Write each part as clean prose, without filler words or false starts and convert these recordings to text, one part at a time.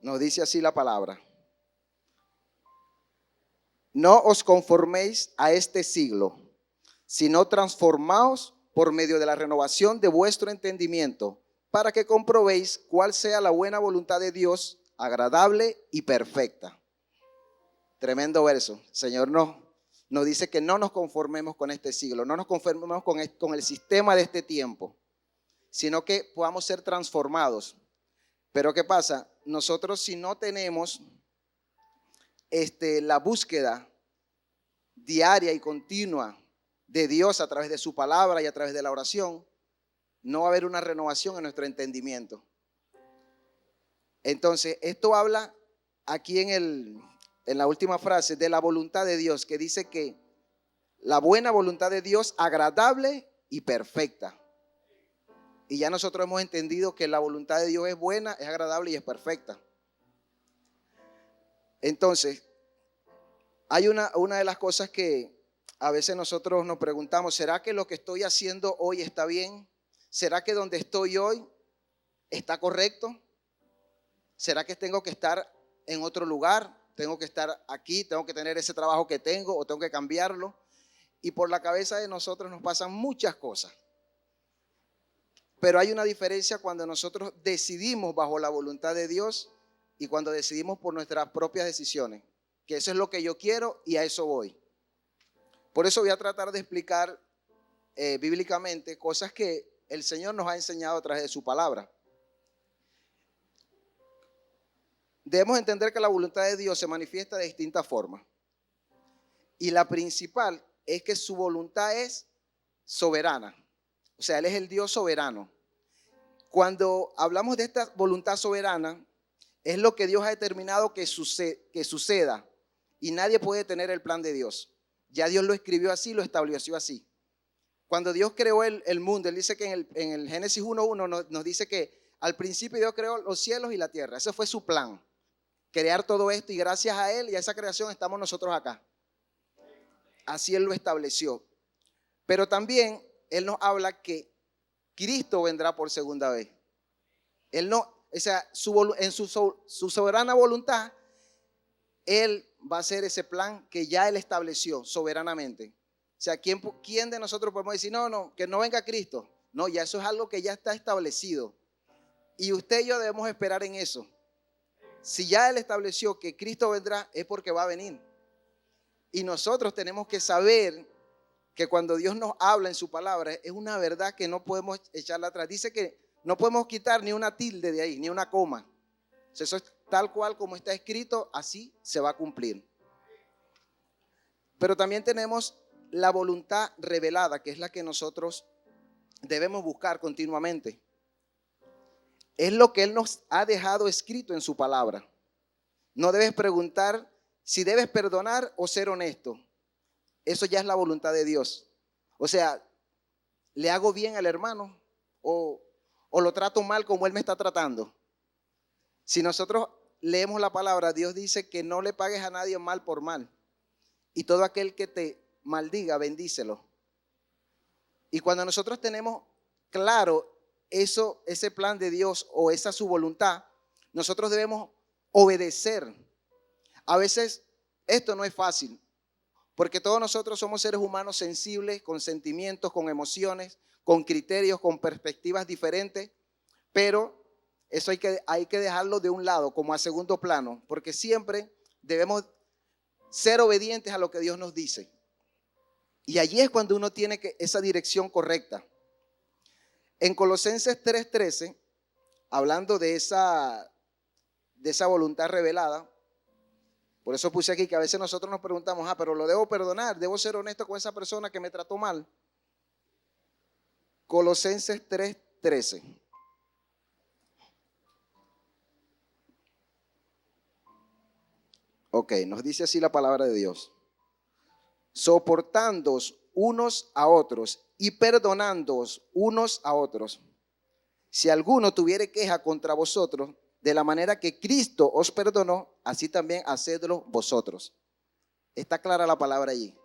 Nos dice así la palabra. No os conforméis a este siglo, sino transformaos por medio de la renovación de vuestro entendimiento, para que comprobéis cuál sea la buena voluntad de Dios, agradable y perfecta. Tremendo verso. Señor nos dice que no nos conformemos con este siglo, no nos conformemos con el sistema de este tiempo, sino que podamos ser transformados. Pero ¿qué pasa? Nosotros, si no tenemos la búsqueda diaria y continua de Dios a través de su palabra y a través de la oración, no va a haber una renovación en nuestro entendimiento. Entonces, esto habla aquí en la última frase de la voluntad de Dios, que dice que la buena voluntad de Dios, agradable y perfecta. Y ya nosotros hemos entendido que la voluntad de Dios es buena, es agradable y es perfecta. Entonces, hay una de las cosas que a veces nosotros nos preguntamos: ¿será que lo que estoy haciendo hoy está bien? ¿Será que donde estoy hoy está correcto? ¿Será que tengo que estar en otro lugar? ¿Tengo que estar aquí? ¿Tengo que tener ese trabajo que tengo o tengo que cambiarlo? Y por la cabeza de nosotros nos pasan muchas cosas. Pero hay una diferencia cuando nosotros decidimos bajo la voluntad de Dios y cuando decidimos por nuestras propias decisiones, que eso es lo que yo quiero y a eso voy. Por eso voy a tratar de explicar bíblicamente cosas que el Señor nos ha enseñado a través de su palabra. Debemos entender que la voluntad de Dios se manifiesta de distintas formas. Y la principal es que su voluntad es soberana. O sea, Él es el Dios soberano. Cuando hablamos de esta voluntad soberana, es lo que Dios ha determinado que suceda. Y nadie puede tener el plan de Dios. Ya Dios lo escribió así, lo estableció así. Cuando Dios creó el mundo, Él dice que en el Génesis 1:1 nos dice que al principio Dios creó los cielos y la tierra. Ese fue su plan. Crear todo esto, y gracias a Él y a esa creación estamos nosotros acá. Así Él lo estableció. Pero también Él nos habla que Cristo vendrá por segunda vez. Él no, o sea, en su soberana voluntad, Él va a hacer ese plan que ya Él estableció soberanamente. O sea, ¿quién de nosotros podemos decir, no, que no venga Cristo? No, ya eso es algo que ya está establecido. Y usted y yo debemos esperar en eso. Si ya Él estableció que Cristo vendrá, es porque va a venir. Y nosotros tenemos que saber que cuando Dios nos habla en su palabra, es una verdad que no podemos echarla atrás. Dice que no podemos quitar ni una tilde de ahí, ni una coma. Eso es tal cual como está escrito, así se va a cumplir. Pero también tenemos la voluntad revelada, que es la que nosotros debemos buscar continuamente. Es lo que Él nos ha dejado escrito en su palabra. No debes preguntar si debes perdonar o ser honesto. Eso ya es la voluntad de Dios. O sea, ¿le hago bien al hermano o lo trato mal como él me está tratando? Si nosotros leemos la palabra, Dios dice que no le pagues a nadie mal por mal. Y todo aquel que te maldiga, bendícelo. Y cuando nosotros tenemos claro ese plan de Dios o esa su voluntad, nosotros debemos obedecer. A veces esto no es fácil, porque todos nosotros somos seres humanos sensibles, con sentimientos, con emociones, con criterios, con perspectivas diferentes, pero eso hay que dejarlo de un lado, como a segundo plano, porque siempre debemos ser obedientes a lo que Dios nos dice. Y allí es cuando uno tiene esa dirección correcta. En Colosenses 3:13, hablando de esa voluntad revelada, por eso puse aquí que a veces nosotros nos preguntamos, pero lo debo perdonar, debo ser honesto con esa persona que me trató mal. Colosenses 3:13. Ok, nos dice así la palabra de Dios. Soportándoos unos a otros y perdonándoos unos a otros. Si alguno tuviere queja contra vosotros, de la manera que Cristo os perdonó, así también hacedlo vosotros. Está clara la palabra allí.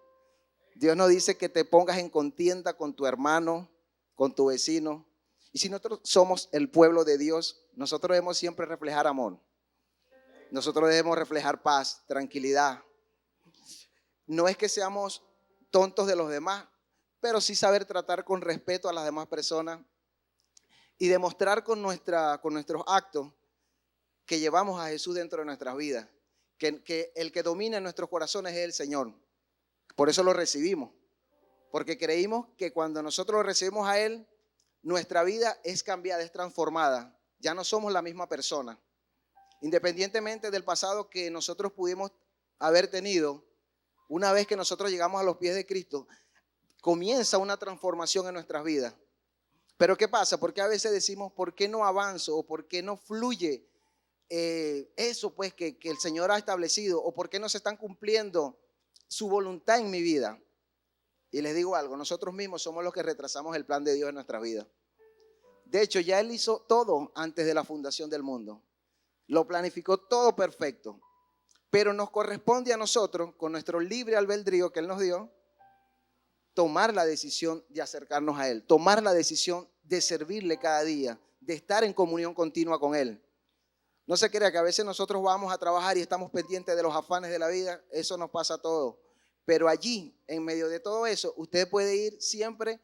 Dios no dice que te pongas en contienda con tu hermano, con tu vecino. Y si nosotros somos el pueblo de Dios, nosotros debemos siempre reflejar amor. Nosotros debemos reflejar paz, tranquilidad. No es que seamos tontos de los demás, pero sí saber tratar con respeto a las demás personas y demostrar con nuestros actos que llevamos a Jesús dentro de nuestras vidas, que el que domina en nuestros corazones es el Señor. Por eso lo recibimos, porque creímos que cuando nosotros lo recibimos a Él, nuestra vida es cambiada, es transformada. Ya no somos la misma persona. Independientemente del pasado que nosotros pudimos haber tenido, una vez que nosotros llegamos a los pies de Cristo, comienza una transformación en nuestras vidas. Pero ¿qué pasa? Porque a veces decimos, ¿por qué no avanzo? ¿O por qué no fluye eso pues que el Señor ha establecido? ¿O por qué no se están cumpliendo su voluntad en mi vida? Y les digo algo, nosotros mismos somos los que retrasamos el plan de Dios en nuestra vida. De hecho, ya Él hizo todo antes de la fundación del mundo. Lo planificó todo perfecto. Pero nos corresponde a nosotros, con nuestro libre albedrío que Él nos dio, tomar la decisión de acercarnos a Él, tomar la decisión de servirle cada día, de estar en comunión continua con Él. No se crea que a veces nosotros vamos a trabajar y estamos pendientes de los afanes de la vida, eso nos pasa a todos. Pero allí, en medio de todo eso, usted puede ir siempre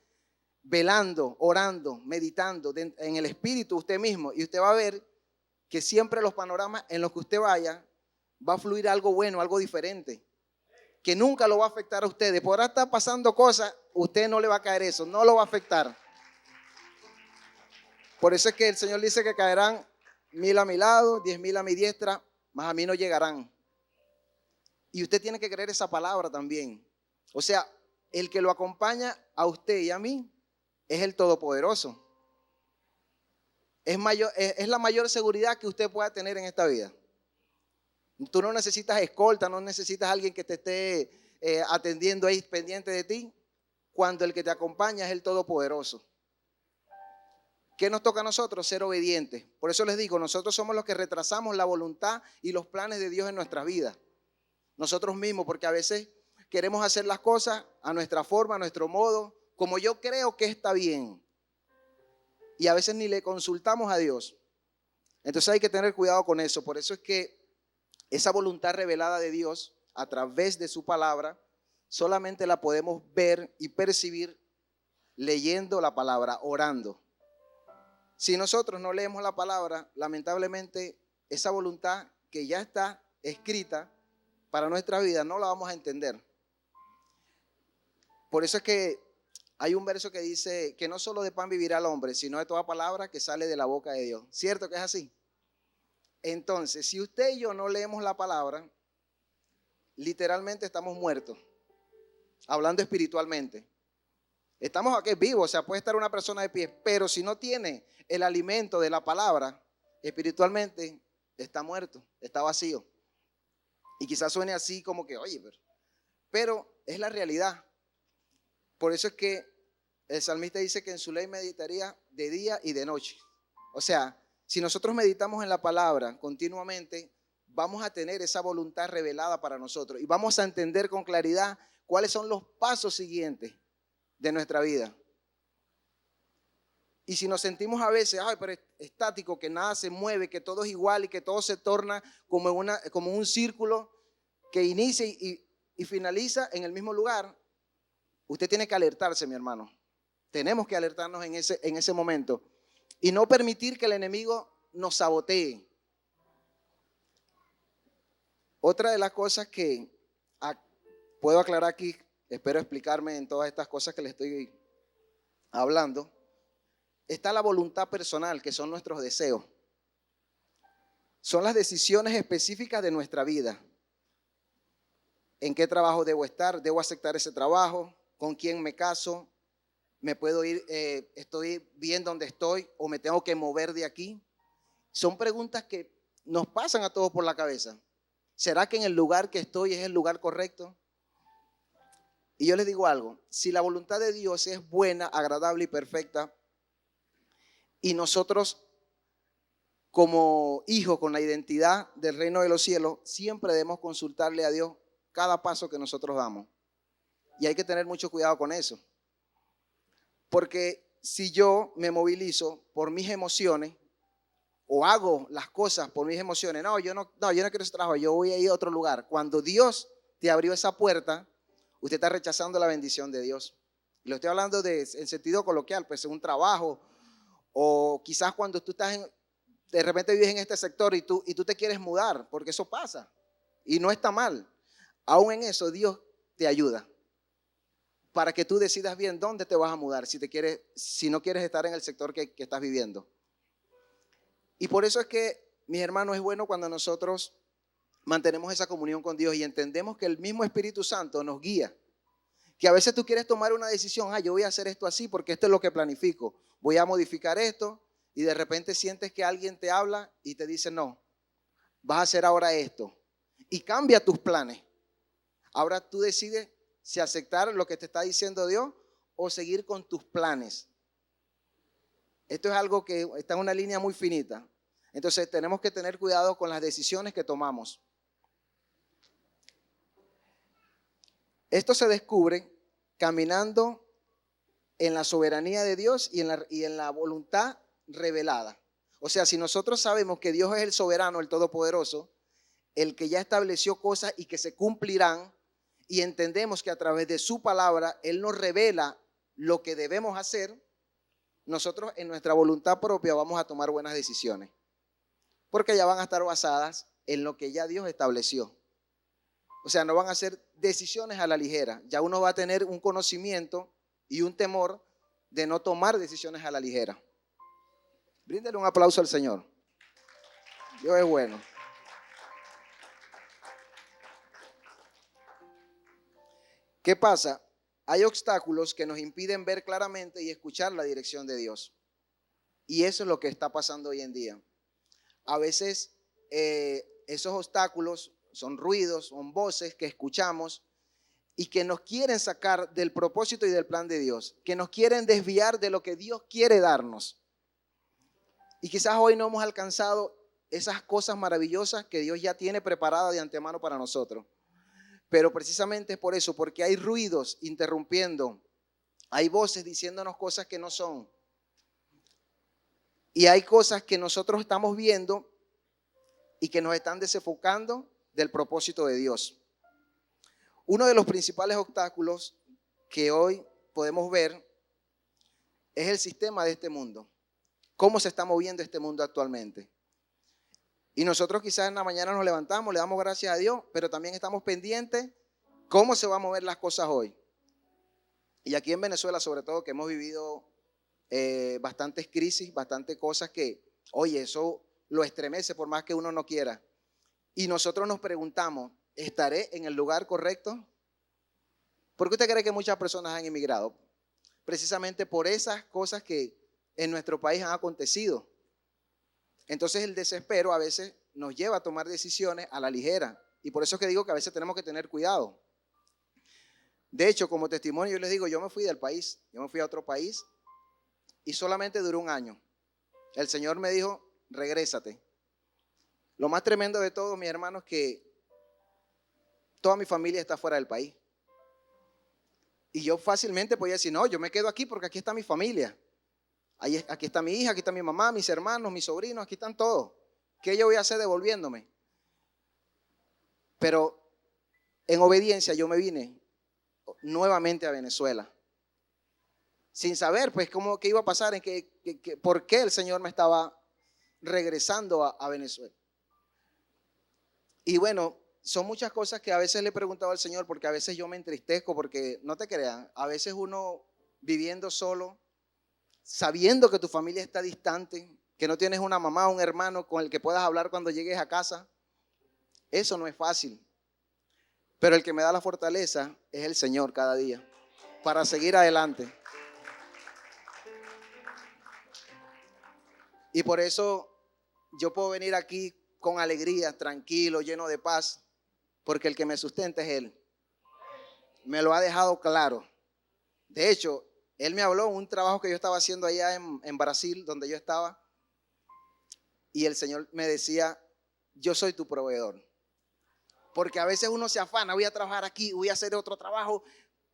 velando, orando, meditando en el Espíritu usted mismo, y usted va a ver que siempre los panoramas en los que usted vaya va a fluir algo bueno, algo diferente, que nunca lo va a afectar a ustedes. Podrá estar pasando cosas, usted no le va a caer eso, no lo va a afectar. Por eso es que el Señor dice que caerán 1000 a mi lado, 10,000 a mi diestra, mas a mí no llegarán. Y usted tiene que creer esa palabra también. O sea, el que lo acompaña a usted y a mí es el Todopoderoso. Es la mayor seguridad que usted pueda tener en esta vida. Tú no necesitas escolta, no necesitas alguien que te esté atendiendo ahí, pendiente de ti, cuando el que te acompaña es el Todopoderoso. ¿Qué nos toca a nosotros? Ser obedientes. Por eso les digo, nosotros somos los que retrasamos la voluntad y los planes de Dios en nuestras vidas. Nosotros mismos, porque a veces queremos hacer las cosas a nuestra forma, a nuestro modo, como yo creo que está bien. Y a veces ni le consultamos a Dios. Entonces hay que tener cuidado con eso. Por eso es que esa voluntad revelada de Dios a través de su palabra solamente la podemos ver y percibir leyendo la palabra, orando. Si nosotros no leemos la palabra, lamentablemente esa voluntad que ya está escrita para nuestra vida no la vamos a entender. Por eso es que hay un verso que dice que no solo de pan vivirá el hombre, sino de toda palabra que sale de la boca de Dios. ¿Cierto que es así? Entonces, si usted y yo no leemos la palabra, literalmente estamos muertos, hablando espiritualmente. Estamos aquí vivos, o sea, puede estar una persona de pie, pero si no tiene el alimento de la palabra, espiritualmente está muerto, está vacío. Y quizás suene así como que, oye, pero es la realidad. Por eso es que el salmista dice que en su ley meditaría de día y de noche. O sea, si nosotros meditamos en la palabra continuamente, vamos a tener esa voluntad revelada para nosotros y vamos a entender con claridad cuáles son los pasos siguientes de nuestra vida. Y si nos sentimos a veces, pero estático, que nada se mueve, que todo es igual y que todo se torna como un círculo que inicia y finaliza en el mismo lugar, usted tiene que alertarse, mi hermano. Tenemos que alertarnos en ese momento y no permitir que el enemigo nos sabotee. Otra de las cosas que puedo aclarar aquí, espero explicarme en todas estas cosas que les estoy hablando, está la voluntad personal, que son nuestros deseos. Son las decisiones específicas de nuestra vida. ¿En qué trabajo debo estar? ¿Debo aceptar ese trabajo? ¿Con quién me caso? ¿Me puedo ir? ¿Estoy bien donde estoy? ¿O me tengo que mover de aquí? Son preguntas que nos pasan a todos por la cabeza. ¿Será que en el lugar que estoy es el lugar correcto? Y yo les digo algo, si la voluntad de Dios es buena, agradable y perfecta, y nosotros como hijos con la identidad del reino de los cielos, siempre debemos consultarle a Dios cada paso que nosotros damos. Y hay que tener mucho cuidado con eso. Porque si yo me movilizo por mis emociones, o hago las cosas por mis emociones. Yo no quiero ese trabajo, yo voy a ir a otro lugar. Cuando Dios te abrió esa puerta, usted está rechazando la bendición de Dios. Y lo estoy hablando en sentido coloquial, pues en un trabajo, o quizás cuando tú estás de repente vives en este sector y tú te quieres mudar, porque eso pasa y no está mal. Aún en eso Dios te ayuda para que tú decidas bien dónde te vas a mudar, si no quieres estar en el sector que estás viviendo. Y por eso es que, mis hermanos, es bueno cuando nosotros mantenemos esa comunión con Dios y entendemos que el mismo Espíritu Santo nos guía. Que a veces tú quieres tomar una decisión, yo voy a hacer esto así porque esto es lo que planifico, voy a modificar esto, y de repente sientes que alguien te habla y te dice, no, vas a hacer ahora esto, y cambia tus planes. Ahora tú decides si aceptar lo que te está diciendo Dios o seguir con tus planes. Esto es algo que está en una línea muy finita. Entonces tenemos que tener cuidado con las decisiones que tomamos. Esto se descubre caminando en la soberanía de Dios y en la voluntad revelada. O sea, si nosotros sabemos que Dios es el soberano, el todopoderoso, el que ya estableció cosas y que se cumplirán, y entendemos que a través de su palabra Él nos revela lo que debemos hacer, nosotros en nuestra voluntad propia vamos a tomar buenas decisiones, porque ya van a estar basadas en lo que ya Dios estableció. O sea, no van a ser decisiones a la ligera. Ya uno va a tener un conocimiento y un temor de no tomar decisiones a la ligera. Bríndale un aplauso al Señor. Dios es bueno. ¿Qué pasa? Hay obstáculos que nos impiden ver claramente y escuchar la dirección de Dios. Y eso es lo que está pasando hoy en día. A veces esos obstáculos son ruidos, son voces que escuchamos y que nos quieren sacar del propósito y del plan de Dios, que nos quieren desviar de lo que Dios quiere darnos. Y quizás hoy no hemos alcanzado esas cosas maravillosas que Dios ya tiene preparadas de antemano para nosotros. Pero precisamente es por eso, porque hay ruidos interrumpiendo, hay voces diciéndonos cosas que no son. Y hay cosas que nosotros estamos viendo y que nos están desenfocando del propósito de Dios. Uno de los principales obstáculos que hoy podemos ver es el sistema de este mundo. Cómo se está moviendo este mundo actualmente. Y nosotros quizás en la mañana nos levantamos, le damos gracias a Dios, pero también estamos pendientes cómo se van a mover las cosas hoy. Y aquí en Venezuela, sobre todo, que hemos vivido bastantes crisis, bastantes cosas que, oye, eso lo estremece por más que uno no quiera. Y nosotros nos preguntamos, ¿estaré en el lugar correcto? ¿Por qué usted cree que muchas personas han emigrado? Precisamente por esas cosas que en nuestro país han acontecido. Entonces el desespero a veces nos lleva a tomar decisiones a la ligera. Y por eso es que digo que a veces tenemos que tener cuidado. De hecho, como testimonio yo les digo, yo me fui del país, yo me fui a otro país y solamente duró un año. El Señor me dijo, regrésate. Lo más tremendo de todo, mis hermanos, es que toda mi familia está fuera del país. Y yo fácilmente podía decir, no, yo me quedo aquí porque aquí está mi familia. Aquí está mi hija, aquí está mi mamá, mis hermanos, mis sobrinos, aquí están todos. ¿Qué yo voy a hacer devolviéndome? Pero en obediencia yo me vine nuevamente a Venezuela. Sin saber pues qué iba a pasar, por qué el Señor me estaba regresando a Venezuela. Y bueno, son muchas cosas que a veces le he preguntado al Señor, porque a veces yo me entristezco, porque no te crean, a veces uno viviendo solo, sabiendo que tu familia está distante, que no tienes una mamá o un hermano con el que puedas hablar cuando llegues a casa, eso no es fácil. Pero el que me da la fortaleza es el Señor cada día para seguir adelante. Y por eso yo puedo venir aquí con alegría, tranquilo, lleno de paz, porque el que me sustenta es Él. Me lo ha dejado claro. De hecho, Él me habló en un trabajo que yo estaba haciendo allá en Brasil, donde yo estaba, y el Señor me decía, yo soy tu proveedor. Porque a veces uno se afana, voy a trabajar aquí, voy a hacer otro trabajo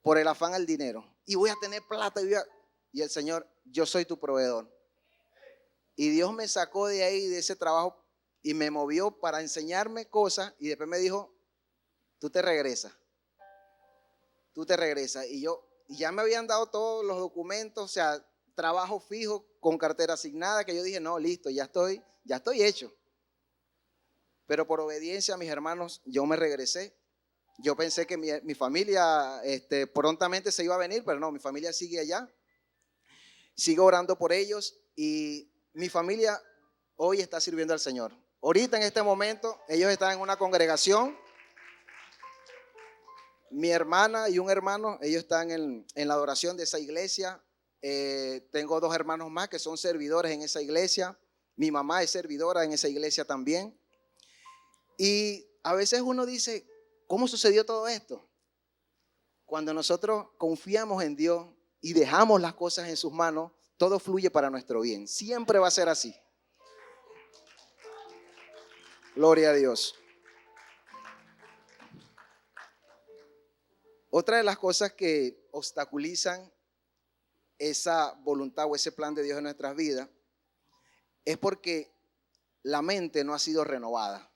por el afán al dinero. Y voy a tener plata. Y el Señor, yo soy tu proveedor. Y Dios me sacó de ahí, de ese trabajo, y me movió para enseñarme cosas. Y después me dijo, tú te regresas. Tú te regresas. Y ya me habían dado todos los documentos, o sea, trabajo fijo con cartera asignada, que yo dije, no, listo, ya estoy hecho. Pero por obediencia a mis hermanos, yo me regresé. Yo pensé que mi familia prontamente se iba a venir, pero no, mi familia sigue allá. Sigo orando por ellos y mi familia hoy está sirviendo al Señor. Ahorita en este momento ellos están en una congregación. Mi hermana y un hermano, ellos están en la adoración de esa iglesia. Tengo dos hermanos más que son servidores en esa iglesia. Mi mamá es servidora en esa iglesia también. Y a veces uno dice, ¿cómo sucedió todo esto? Cuando nosotros confiamos en Dios y dejamos las cosas en sus manos, todo fluye para nuestro bien. Siempre va a ser así. Gloria a Dios. Otra de las cosas que obstaculizan esa voluntad o ese plan de Dios en nuestras vidas es porque la mente no ha sido renovada.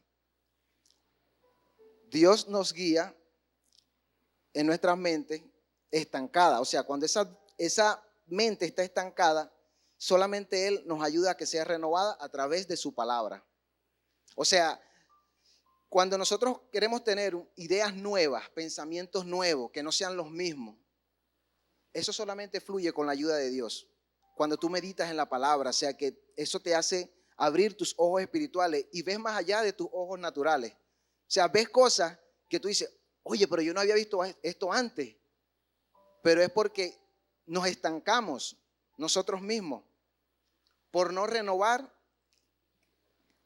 Dios nos guía en nuestras mentes estancada. O sea, cuando esa mente está estancada, solamente Él nos ayuda a que sea renovada a través de su palabra. O sea, cuando nosotros queremos tener ideas nuevas, pensamientos nuevos, que no sean los mismos, eso solamente fluye con la ayuda de Dios. Cuando tú meditas en la palabra, o sea que eso te hace abrir tus ojos espirituales y ves más allá de tus ojos naturales. O sea, ves cosas que tú dices, oye, pero yo no había visto esto antes. Pero es porque nos estancamos nosotros mismos por no renovar,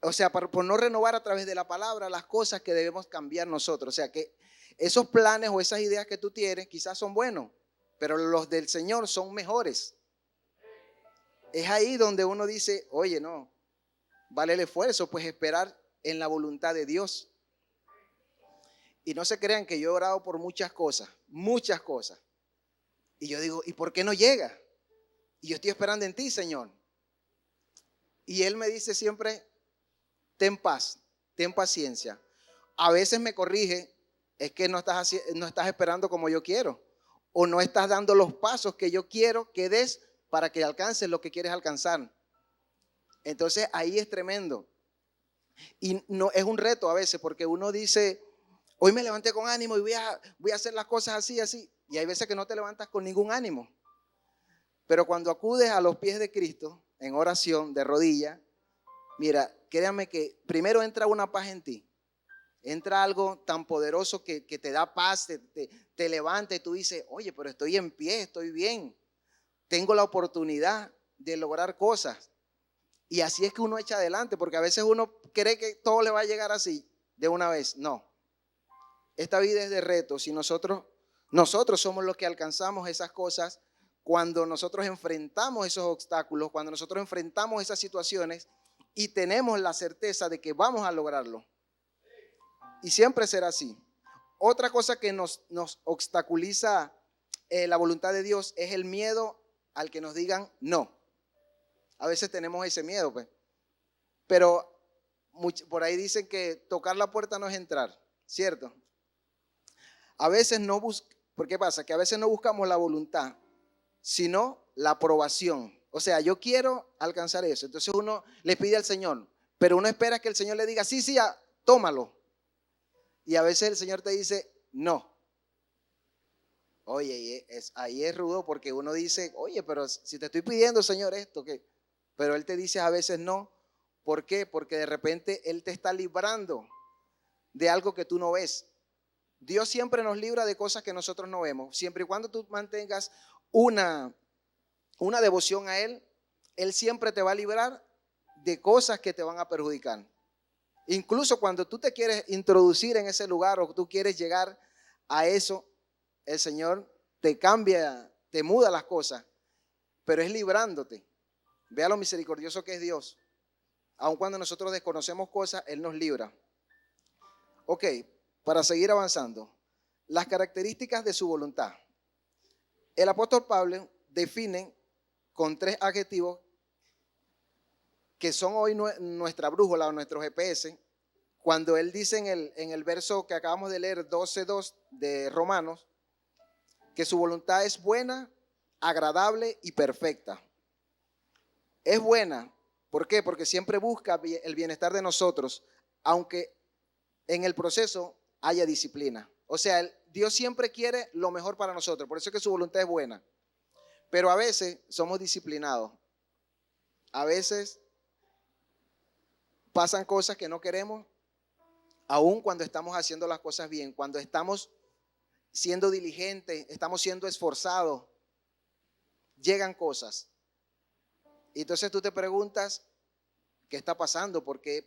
o sea, por no renovar a través de la palabra las cosas que debemos cambiar nosotros. O sea, que esos planes o esas ideas que tú tienes quizás son buenos, pero los del Señor son mejores. Es ahí donde uno dice, oye, no, vale el esfuerzo, pues esperar en la voluntad de Dios. Y no se crean que yo he orado por muchas cosas, muchas cosas. Y yo digo, ¿y por qué no llega? Y yo estoy esperando en ti, Señor. Y Él me dice siempre, ten paz, ten paciencia. A veces me corrige, es que no estás esperando como yo quiero. O no estás dando los pasos que yo quiero que des para que alcances lo que quieres alcanzar. Entonces ahí es tremendo. Y no es un reto a veces porque uno dice, hoy me levanté con ánimo y voy a hacer las cosas así, así. Y hay veces que no te levantas con ningún ánimo. Pero cuando acudes a los pies de Cristo en oración, de rodillas, mira, créame que primero entra una paz en ti. Entra algo tan poderoso que te da paz, te levanta y tú dices, oye, pero estoy en pie, estoy bien. Tengo la oportunidad de lograr cosas. Y así es que uno echa adelante, porque a veces uno cree que todo le va a llegar así de una vez. No. Esta vida es de retos y nosotros somos los que alcanzamos esas cosas cuando nosotros enfrentamos esos obstáculos, cuando nosotros enfrentamos esas situaciones y tenemos la certeza de que vamos a lograrlo. Y siempre será así. Otra cosa que nos obstaculiza la voluntad de Dios es el miedo al que nos digan no. A veces tenemos ese miedo, pues. Pero por ahí dicen que tocar la puerta no es entrar, ¿cierto? A veces no ¿por qué pasa? Que a veces no buscamos la voluntad, sino la aprobación. O sea, yo quiero alcanzar eso. Entonces uno le pide al Señor, pero uno espera que el Señor le diga, sí, sí, tómalo. Y a veces el Señor te dice, no. Oye, ahí es rudo porque uno dice, oye, pero si te estoy pidiendo, Señor, esto, ¿qué? Pero Él te dice a veces no. ¿Por qué? Porque de repente Él te está librando de algo que tú no ves. Dios siempre nos libra de cosas que nosotros no vemos. Siempre y cuando tú mantengas una devoción a Él, Él siempre te va a librar de cosas que te van a perjudicar. Incluso cuando tú te quieres introducir en ese lugar o tú quieres llegar a eso, el Señor te cambia, te muda las cosas, pero es librándote. Vea lo misericordioso que es Dios. Aun cuando nosotros desconocemos cosas, Él nos libra. Ok, para seguir avanzando, las características de su voluntad. El apóstol Pablo define con 3 adjetivos que son hoy nuestra brújula o nuestro GPS, cuando él dice en el verso que acabamos de leer, 12:2 de Romanos, que su voluntad es buena, agradable y perfecta. Es buena, ¿por qué? Porque siempre busca el bienestar de nosotros, aunque en el proceso haya disciplina. O sea, Dios siempre quiere lo mejor para nosotros, por eso es que su voluntad es buena. Pero a veces somos disciplinados. A veces pasan cosas que no queremos, aun cuando estamos haciendo las cosas bien, cuando estamos siendo diligentes, estamos siendo esforzados, llegan cosas. Y entonces tú te preguntas, ¿qué está pasando? ¿Por qué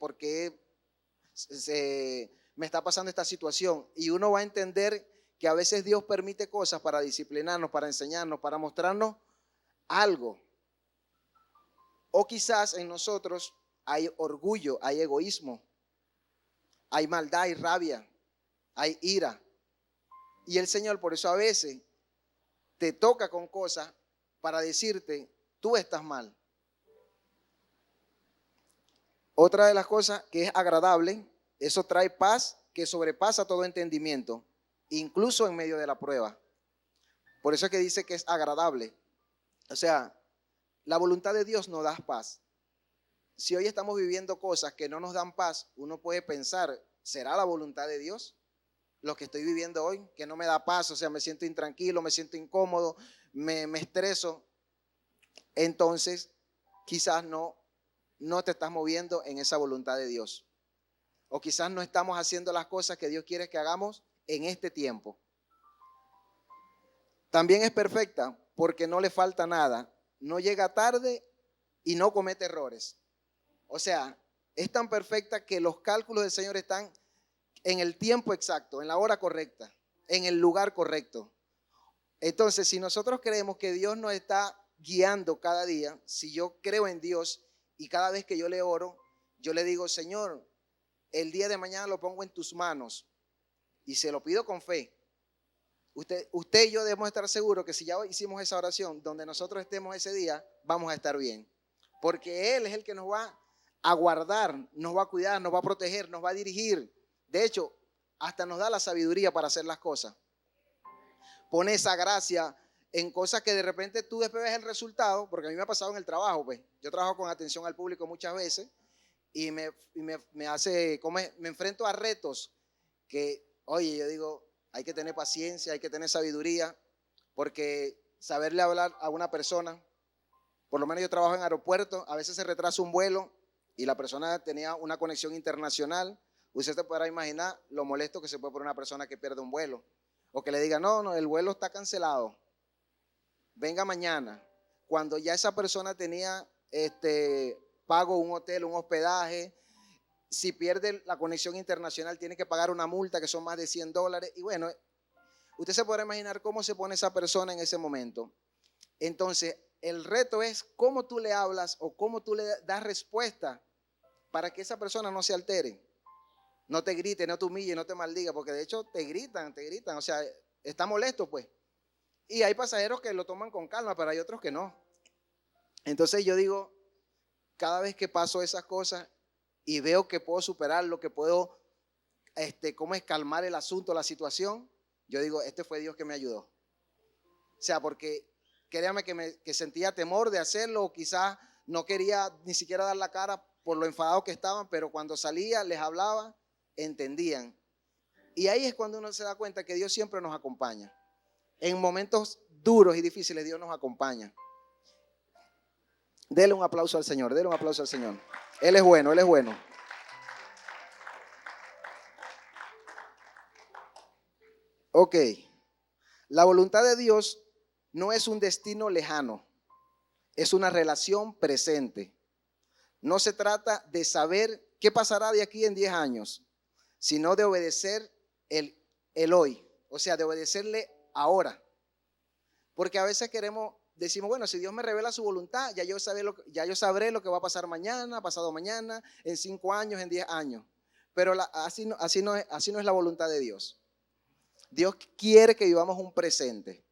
me está pasando esta situación? Y uno va a entender que a veces Dios permite cosas para disciplinarnos, para enseñarnos, para mostrarnos algo. O quizás en nosotros hay orgullo, hay egoísmo, hay maldad, hay rabia, hay ira. Y el Señor por eso a veces te toca con cosas para decirte, tú estás mal. Otra de las cosas que es agradable, eso trae paz que sobrepasa todo entendimiento, incluso en medio de la prueba. Por eso es que dice que es agradable. O sea, la voluntad de Dios nos da paz. Si hoy estamos viviendo cosas que no nos dan paz, uno puede pensar, ¿será la voluntad de Dios lo que estoy viviendo hoy? Que no me da paz, o sea, me siento intranquilo, me siento incómodo, me estreso. Entonces, quizás no te estás moviendo en esa voluntad de Dios. O quizás no estamos haciendo las cosas que Dios quiere que hagamos en este tiempo. También es perfecta porque no le falta nada, no llega tarde y no comete errores. O sea, es tan perfecta que los cálculos del Señor están en el tiempo exacto, en la hora correcta, en el lugar correcto. Entonces, si nosotros creemos que Dios nos está guiando cada día, si yo creo en Dios y cada vez que yo le oro, yo le digo, Señor, el día de mañana lo pongo en tus manos y se lo pido con fe. Usted y yo debemos estar seguros que si ya hicimos esa oración, donde nosotros estemos ese día, vamos a estar bien. Porque Él es el que nos va a guardar, nos va a cuidar, nos va a proteger, nos va a dirigir. De hecho, hasta nos da la sabiduría para hacer las cosas. Pone esa gracia en cosas que de repente tú después ves el resultado, porque a mí me ha pasado en el trabajo, pues. Yo trabajo con atención al público muchas veces y me enfrento a retos que, oye, yo digo, hay que tener paciencia, hay que tener sabiduría, porque saberle hablar a una persona, por lo menos yo trabajo en aeropuerto, a veces se retrasa un vuelo y la persona tenía una conexión internacional. Usted se podrá imaginar lo molesto que se puede poner una persona que pierde un vuelo. O que le diga, no, el vuelo está cancelado, venga mañana. Cuando ya esa persona tenía pago un hotel, un hospedaje, si pierde la conexión internacional tiene que pagar una multa que son más de $100. Y bueno, usted se podrá imaginar cómo se pone esa persona en ese momento. Entonces, el reto es cómo tú le hablas o cómo tú le das respuesta para que esa persona no se altere. No te grite, no te humille, no te maldiga, porque de hecho te gritan, o sea, está molesto pues. Y hay pasajeros que lo toman con calma, pero hay otros que no. Entonces yo digo, cada vez que paso esas cosas y veo que puedo superarlo, que puedo, cómo es calmar el asunto, la situación, yo digo, este fue Dios que me ayudó. O sea, porque créame que sentía temor de hacerlo, o quizás no quería ni siquiera dar la cara por lo enfadados que estaban, pero cuando salía, les hablaba, entendían. Y ahí es cuando uno se da cuenta que Dios siempre nos acompaña. En momentos duros y difíciles, Dios nos acompaña. Dele un aplauso al Señor, dele un aplauso al Señor. Él es bueno, Él es bueno. Ok, la voluntad de Dios no es un destino lejano, es una relación presente. No se trata de saber qué pasará de aquí en 10 años, sino de obedecer el hoy, o sea, de obedecerle ahora. Porque a veces decimos, bueno, si Dios me revela su voluntad, ya yo sabré lo que va a pasar mañana, pasado mañana, en 5 años, en 10 años. Pero así no es la voluntad de Dios. Dios quiere que vivamos un presente,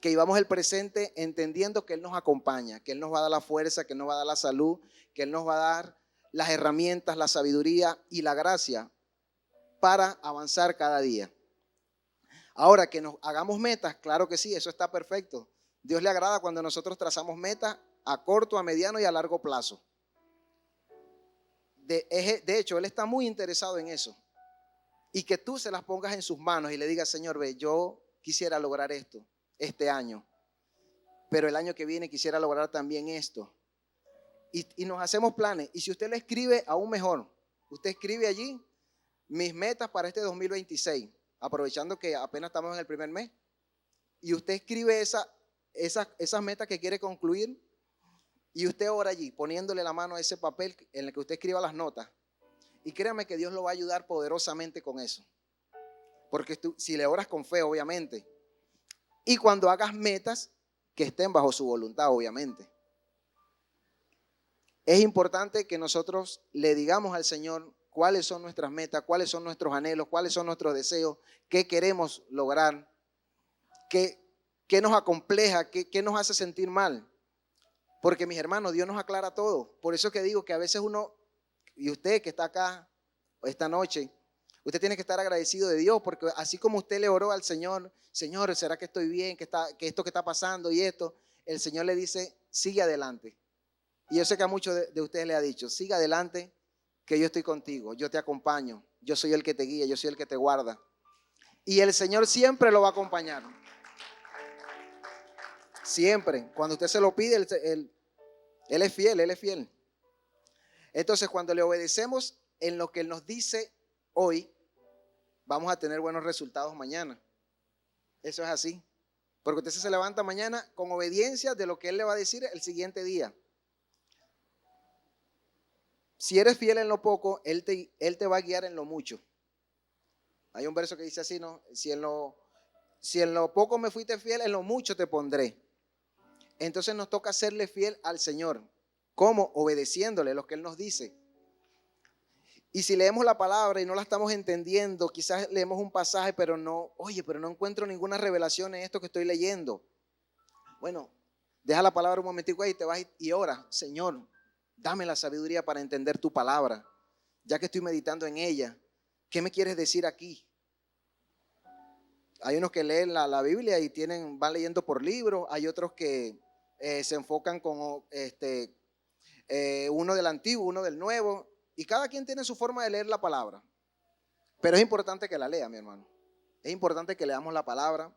que vivamos el presente entendiendo que Él nos acompaña, que Él nos va a dar la fuerza, que Él nos va a dar la salud, que Él nos va a dar las herramientas, la sabiduría y la gracia para avanzar cada día. Ahora, que nos hagamos metas, claro que sí, eso está perfecto. Dios le agrada cuando nosotros trazamos metas a corto, a mediano y a largo plazo. De hecho, Él está muy interesado en eso. Y que tú se las pongas en sus manos y le digas, Señor, ve, yo quisiera lograr esto este año, pero el año que viene quisiera lograr también esto. Y nos hacemos planes. Y si usted le escribe, aún mejor. Usted escribe allí mis metas para este 2026, aprovechando que apenas estamos en el primer mes. Y usted escribe esas metas que quiere concluir. Y usted ora allí, poniéndole la mano a ese papel en el que usted escriba las notas. Y créame que Dios lo va a ayudar poderosamente con eso. Porque si le oras con fe, obviamente. Y cuando hagas metas que estén bajo su voluntad, obviamente. Es importante que nosotros le digamos al Señor cuáles son nuestras metas, cuáles son nuestros anhelos, cuáles son nuestros deseos, qué queremos lograr, qué nos acompleja, qué nos hace sentir mal. Porque mis hermanos, Dios nos aclara todo. Por eso que digo que a veces uno, y usted que está acá esta noche, usted tiene que estar agradecido de Dios, porque así como usted le oró al Señor, Señor, ¿será que estoy bien? ¿Que esto que está pasando y esto? El Señor le dice, sigue adelante. Y yo sé que a muchos de ustedes le ha dicho, sigue adelante, que yo estoy contigo, yo te acompaño, yo soy el que te guía, yo soy el que te guarda. Y el Señor siempre lo va a acompañar. Siempre. Cuando usted se lo pide, Él es fiel, Él es fiel. Entonces, cuando le obedecemos en lo que Él nos dice hoy, vamos a tener buenos resultados mañana. Eso es así. Porque usted se levanta mañana con obediencia de lo que Él le va a decir el siguiente día. Si eres fiel en lo poco, Él te va a guiar en lo mucho. Hay un verso que dice así, ¿no? Si en lo poco me fuiste fiel, en lo mucho te pondré. Entonces nos toca serle fiel al Señor. ¿Cómo? Obedeciéndole lo que Él nos dice. Y si leemos la palabra y no la estamos entendiendo, quizás leemos un pasaje, pero no encuentro ninguna revelación en esto que estoy leyendo. Bueno, deja la palabra un momentico ahí, te vas y ora, Señor, dame la sabiduría para entender tu palabra, ya que estoy meditando en ella. ¿Qué me quieres decir aquí? Hay unos que leen la Biblia y van leyendo por libros, hay otros que se enfocan con uno del antiguo, uno del nuevo, y cada quien tiene su forma de leer la palabra. Pero es importante que la lea, mi hermano. Es importante que leamos la palabra.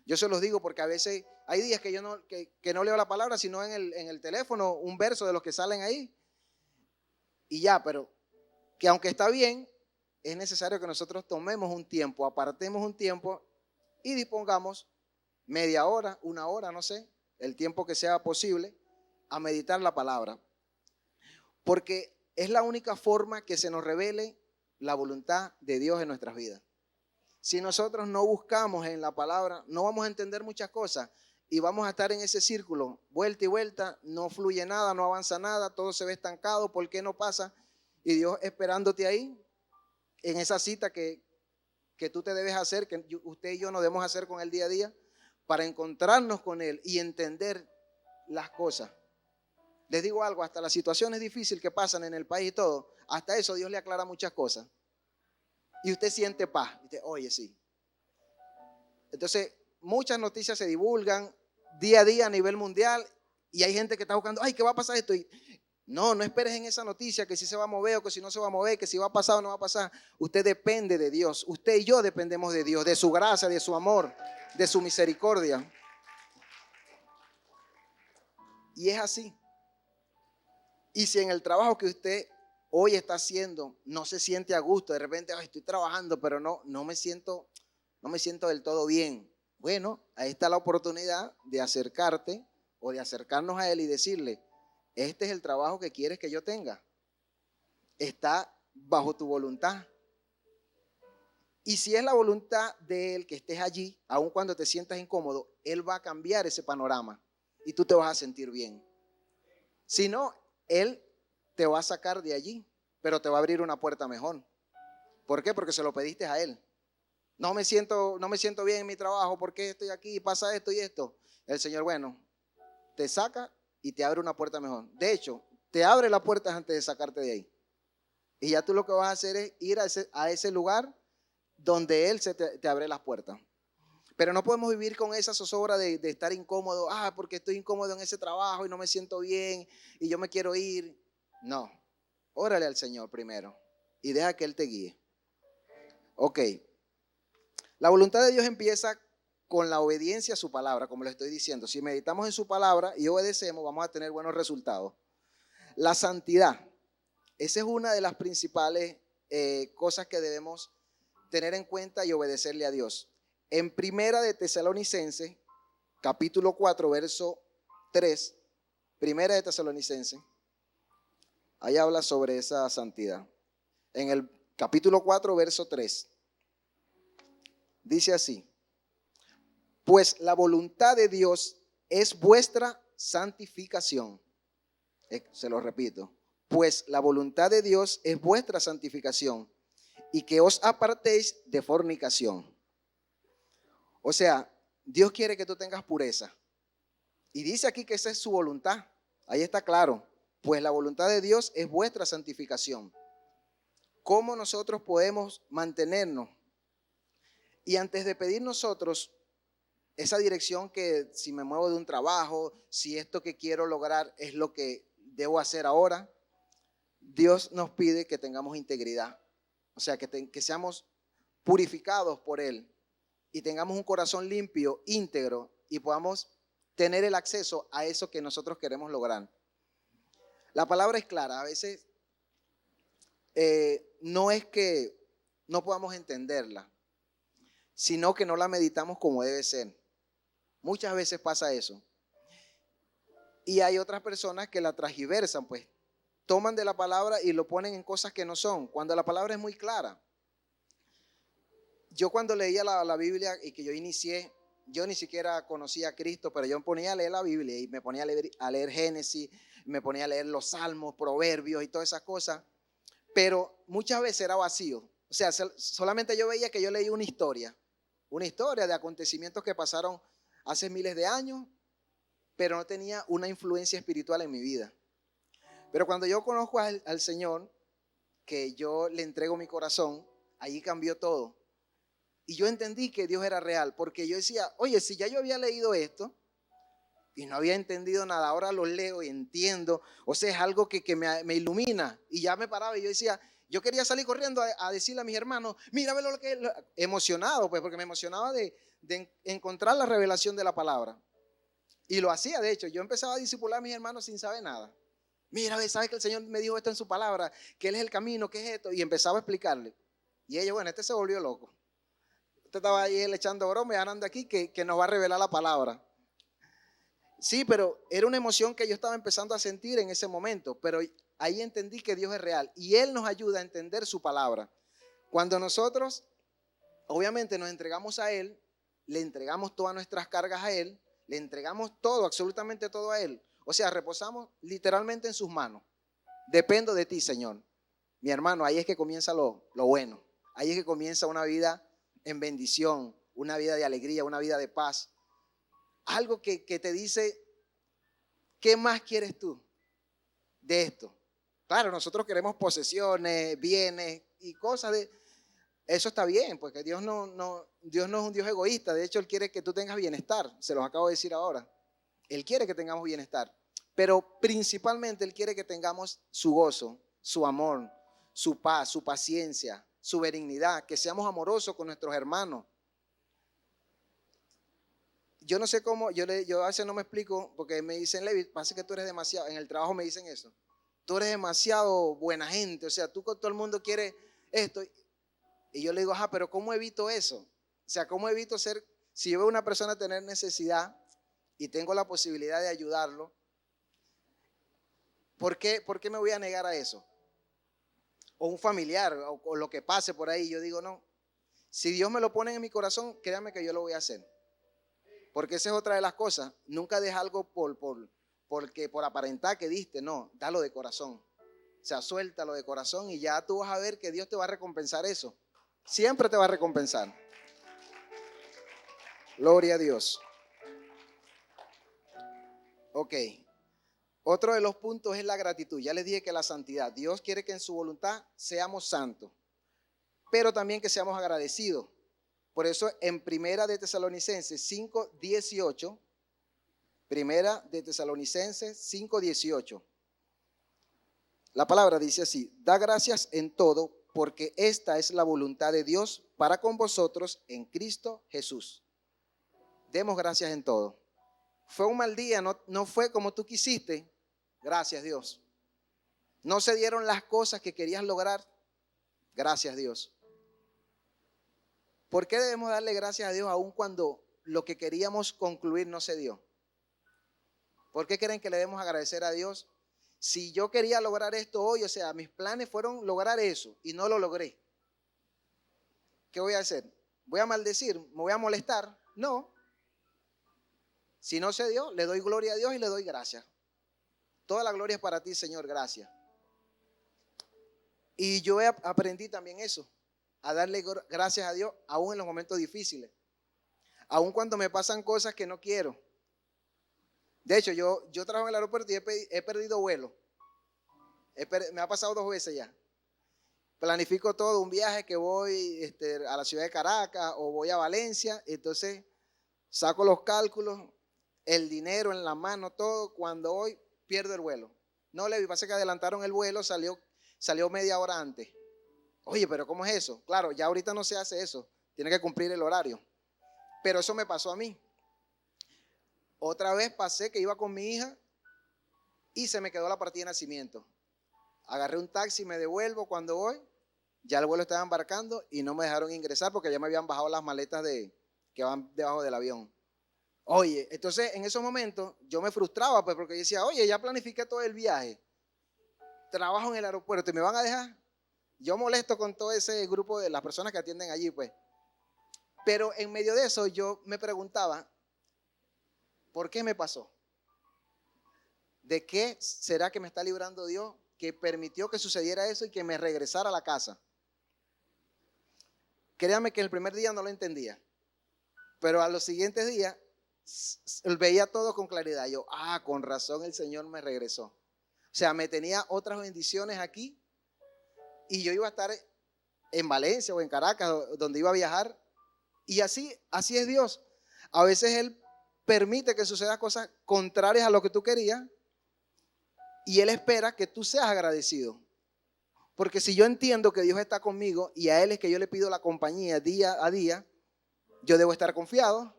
Yo se los digo porque a veces hay días que yo no leo la palabra, sino en el teléfono, un verso de los que salen ahí. Y ya, pero que aunque está bien, es necesario que nosotros tomemos un tiempo, apartemos un tiempo y dispongamos media hora, una hora, no sé, el tiempo que sea posible, a meditar la palabra. Porque es la única forma que se nos revele la voluntad de Dios en nuestras vidas. Si nosotros no buscamos en la palabra, no vamos a entender muchas cosas y vamos a estar en ese círculo, vuelta y vuelta, no fluye nada, no avanza nada, todo se ve estancado, ¿por qué no pasa? Y Dios esperándote ahí, en esa cita que tú te debes hacer, que usted y yo nos debemos hacer con Él día a día, para encontrarnos con Él y entender las cosas. Les digo algo, hasta las situaciones difíciles que pasan en el país y todo, hasta eso Dios le aclara muchas cosas. Y usted siente paz. Y usted, oye, sí. Entonces, muchas noticias se divulgan día a día a nivel mundial y hay gente que está buscando, ay, ¿qué va a pasar esto? Y no esperes en esa noticia que si se va a mover o que si no se va a mover, que si va a pasar o no va a pasar. Usted depende de Dios. Usted y yo dependemos de Dios, de su gracia, de su amor, de su misericordia. Y es así. Y si en el trabajo que usted hoy está haciendo no se siente a gusto, de repente estoy trabajando, pero no me siento del todo bien. Bueno, ahí está la oportunidad de acercarte o de acercarnos a Él y decirle, este es el trabajo que quieres que yo tenga. Está bajo tu voluntad. Y si es la voluntad de Él que estés allí, aun cuando te sientas incómodo, Él va a cambiar ese panorama y tú te vas a sentir bien. Si no, Él te va a sacar de allí, pero te va a abrir una puerta mejor. ¿Por qué? Porque se lo pediste a Él. no me siento bien en mi trabajo, ¿por qué estoy aquí? Pasa esto y esto. El Señor, bueno, te saca y te abre una puerta mejor. De hecho, te abre la puerta antes de sacarte de ahí. Y ya tú lo que vas a hacer es ir a ese lugar donde Él te abre las puertas. Pero no podemos vivir con esa zozobra de estar incómodo. Porque estoy incómodo en ese trabajo y no me siento bien y yo me quiero ir. No, órale al Señor primero y deja que Él te guíe. Ok, la voluntad de Dios empieza con la obediencia a su palabra, como le estoy diciendo. Si meditamos en su palabra y obedecemos, vamos a tener buenos resultados. La santidad, esa es una de las principales cosas que debemos tener en cuenta y obedecerle a Dios. En Primera de Tesalonicenses, capítulo 4, verso 3, Primera de Tesalonicenses, ahí habla sobre esa santidad. En el capítulo 4, verso 3, dice así: pues la voluntad de Dios es vuestra santificación. Se lo repito. Pues la voluntad de Dios es vuestra santificación y que os apartéis de fornicación. O sea, Dios quiere que tú tengas pureza. Y dice aquí que esa es su voluntad. Ahí está claro. Pues la voluntad de Dios es vuestra santificación. ¿Cómo nosotros podemos mantenernos? Y antes de pedir nosotros esa dirección, que si me muevo de un trabajo, si esto que quiero lograr es lo que debo hacer ahora, Dios nos pide que tengamos integridad. O sea, que seamos purificados por Él y tengamos un corazón limpio, íntegro, y podamos tener el acceso a eso que nosotros queremos lograr. La palabra es clara. A veces no es que no podamos entenderla, sino que no la meditamos como debe ser. Muchas veces pasa eso. Y hay otras personas que la transgiversan, pues toman de la palabra y lo ponen en cosas que no son, cuando la palabra es muy clara. Yo cuando leía la Biblia y que yo inicié, yo ni siquiera conocía a Cristo, pero yo me ponía a leer la Biblia y me ponía a leer Génesis, me ponía a leer los Salmos, Proverbios y todas esas cosas, pero muchas veces era vacío. O sea, solamente yo veía que yo leía una historia de acontecimientos que pasaron hace miles de años, pero no tenía una influencia espiritual en mi vida. Pero cuando yo conozco al Señor, que yo le entrego mi corazón, ahí cambió todo. Y yo entendí que Dios era real, porque yo decía, oye, si ya yo había leído esto y no había entendido nada, ahora lo leo y entiendo. O sea, es algo que me ilumina. Y ya me paraba y yo decía, yo quería salir corriendo a decirle a mis hermanos, mira, ve lo que es, emocionado, pues, porque me emocionaba de encontrar la revelación de la palabra. Y lo hacía, de hecho, yo empezaba a discipular a mis hermanos sin saber nada. Mira, ¿sabes que el Señor me dijo esto en su palabra? Que Él es el camino, que es esto. Y empezaba a explicarle. Y ellos, bueno, este se volvió loco. Este estaba ahí él echando broma y andando aquí que nos va a revelar la palabra. Sí, pero era una emoción que yo estaba empezando a sentir en ese momento. Pero ahí entendí que Dios es real. Y Él nos ayuda a entender su palabra. Cuando nosotros, obviamente, nos entregamos a Él, le entregamos todas nuestras cargas a Él, le entregamos todo, absolutamente todo a Él. O sea, reposamos literalmente en sus manos. Dependo de ti, Señor. Mi hermano, ahí es que comienza lo bueno. Ahí es que comienza una vida en bendición, una vida de alegría, una vida de paz. Algo que te dice, ¿qué más quieres tú de esto? Claro, nosotros queremos posesiones, bienes y cosas de... Eso está bien, porque Dios no es un Dios egoísta. De hecho, Él quiere que tú tengas bienestar. Se los acabo de decir ahora. Él quiere que tengamos bienestar. Pero principalmente Él quiere que tengamos su gozo, su amor, su paz, su paciencia, su benignidad, que seamos amorosos con nuestros hermanos. Yo no sé cómo, yo a veces no me explico, porque me dicen, Levi, pasa que tú eres demasiado, en el trabajo me dicen eso, tú eres demasiado buena gente, o sea, tú con todo el mundo quieres esto. Y yo le digo, pero ¿cómo evito eso? O sea, ¿cómo evito si yo veo a una persona tener necesidad y tengo la posibilidad de ayudarlo, ¿por qué me voy a negar a eso? O un familiar, o lo que pase por ahí, yo digo, no, si Dios me lo pone en mi corazón, créame que yo lo voy a hacer. Porque esa es otra de las cosas, nunca deja algo por aparentar que diste, no, dalo de corazón. O sea, suéltalo de corazón y ya tú vas a ver que Dios te va a recompensar eso. Siempre te va a recompensar. Gloria a Dios. Ok. Otro de los puntos es la gratitud. Ya les dije que la santidad. Dios quiere que en su voluntad seamos santos, pero también que seamos agradecidos. Por eso en Primera de Tesalonicenses 5:18, Primera de Tesalonicenses 5:18, la palabra dice así: da gracias en todo, porque esta es la voluntad de Dios para con vosotros en Cristo Jesús. Demos gracias en todo. Fue un mal día, no fue como tú quisiste. Gracias, Dios. No se dieron las cosas que querías lograr. Gracias, Dios. ¿Por qué debemos darle gracias a Dios aun cuando lo que queríamos concluir no se dio? ¿Por qué creen que le debemos agradecer a Dios? Si yo quería lograr esto hoy, o sea, mis planes fueron lograr eso y no lo logré, ¿qué voy a hacer? ¿Voy a maldecir? ¿Me voy a molestar? No. Si no se dio, le doy gloria a Dios y le doy gracias. Toda la gloria es para ti, Señor, gracias. Y yo aprendí también eso, a darle gracias a Dios aún en los momentos difíciles, aún cuando me pasan cosas que no quiero. De hecho, yo trabajo en el aeropuerto y he perdido vuelo. Me ha pasado 2 veces ya. Planifico todo, un viaje que voy a la ciudad de Caracas o voy a Valencia, entonces saco los cálculos, el dinero en la mano, todo. Cuando hoy pierdo el vuelo. No le pasa que adelantaron el vuelo, salió media hora antes. Oye, pero ¿cómo es eso? Claro, ya ahorita no se hace eso, tiene que cumplir el horario. Pero eso me pasó a mí. Otra vez pasé que iba con mi hija y se me quedó la partida de nacimiento. Agarré un taxi, me devuelvo. Cuando voy, ya el vuelo estaba embarcando y no me dejaron ingresar porque ya me habían bajado las maletas que van debajo del avión. Oye, entonces en esos momentos yo me frustraba pues, porque yo decía, oye, ya planifiqué todo el viaje, trabajo en el aeropuerto y me van a dejar. Yo molesto con todo ese grupo de las personas que atienden allí, pues. Pero en medio de eso yo me preguntaba, ¿por qué me pasó? ¿De qué será que me está librando Dios que permitió que sucediera eso y que me regresara a la casa? Créanme que el primer día no lo entendía, pero a los siguientes días veía todo con claridad. Yo, con razón el Señor me regresó. O sea, me tenía otras bendiciones aquí y yo iba a estar en Valencia o en Caracas, donde iba a viajar. Y así es Dios. A veces Él permite que sucedan cosas contrarias a lo que tú querías y Él espera que tú seas agradecido. Porque si yo entiendo que Dios está conmigo y a Él es que yo le pido la compañía día a día, yo debo estar confiado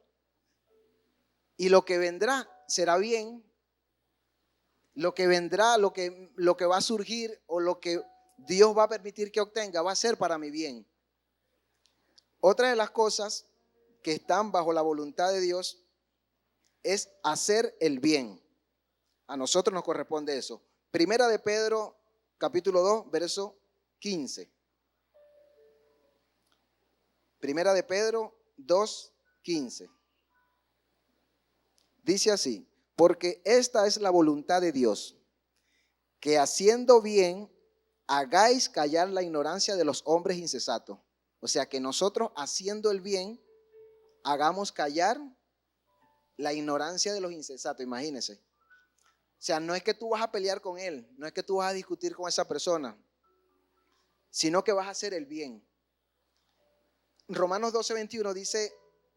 y lo que vendrá será bien. Lo que vendrá, lo que va a surgir o lo que Dios va a permitir que obtenga va a ser para mi bien. Otra de las cosas que están bajo la voluntad de Dios es hacer el bien. A nosotros nos corresponde eso. Primera de Pedro, capítulo 2, verso 15. Primera de Pedro 2, 15. Dice así: porque esta es la voluntad de Dios, que haciendo bien hagáis callar la ignorancia de los hombres insensatos. O sea, que nosotros haciendo el bien hagamos callar la ignorancia de los insensatos. Imagínense. O sea, no es que tú vas a pelear con él, no es que tú vas a discutir con esa persona, sino que vas a hacer el bien. Romanos 12:21 dice